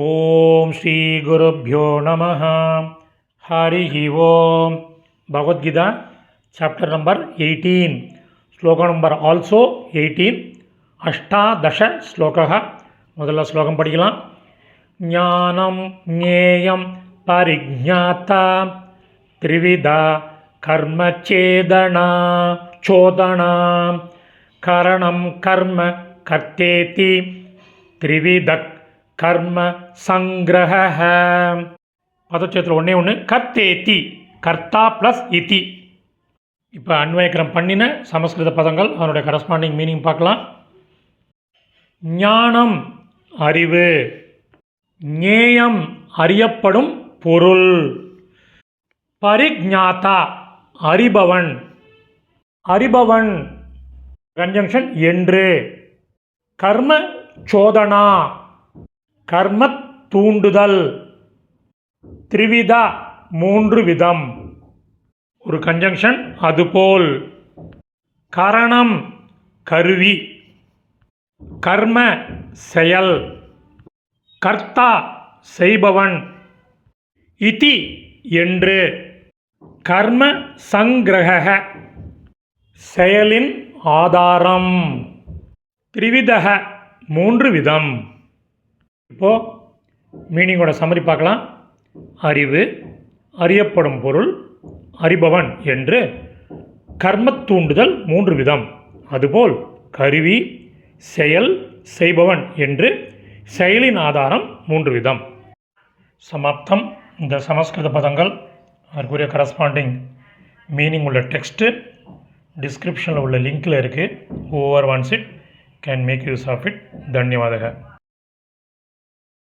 ஓம் ஸ்ரீ குருப்யோ நமः. ஹரிஹி ஓம். Bhagavad Gita chapter number 18, ஸ்லோகம் நம்பர் ஆல்சோ 18, அஷ்டாதச ஸ்லோகः. முதல்ல ஸ்லோகம் படிக்கலாம். ஞானம் ஞேயம் பரிஜ்ஞாதா த்ரிவிதா கர்மச்சேதனா சோதனா கரணம் கர்ம கர்த்தேதி த்ரிவிதக் கர்ம சங்கிரஹ. பதச்சேத்தில் ஒன்று கர்த்தேதி, கர்த்தா ப்ளஸ் இதி. இப்போ அன்வயக்கிரம் பண்ணின சமஸ்கிருத பதங்கள், அதனுடைய கரஸ்பாண்டிங் மீனிங் பார்க்கலாம். ஞானம் அறிவு, ஞேயம் அறியப்படும் பொருள், பரிஜ்ஞாதா அறிபவன், அறிபவன் கன்ஜங்ஷன் என்று, கர்ம சோதனா கர்ம தூண்டுதல், த்ரிவிதா மூன்று விதம் ஒரு கன்ஜங்ஷன் அதுபோல், கரணம் கருவி, கர்ம செயல், கர்த்தா செய்பவன், இதி என்று, கர்ம சங்கிரக செயலின் ஆதாரம், த்ரிவிதக மூன்று விதம். இப்போது மீனிங்கோட சம்மரி பார்க்கலாம். அறிவு, அறியப்படும் பொருள், அறிபவன் என்று, கர்ம தூண்டுதல் மூன்று விதம், அதுபோல் கருவி, செயல், செய்பவன் என்று, செயலின் ஆதாரம் மூன்று விதம். சமாப்தம். இந்த சமஸ்கிருத பதங்கள் அதற்குரிய கரஸ்பாண்டிங் மீனிங் உள்ள டெக்ஸ்ட்டு டிஸ்கிரிப்ஷனில் உள்ள லிங்க்கில் இருக்குது. Whoever wants it can make use of it. தன்யவாதக.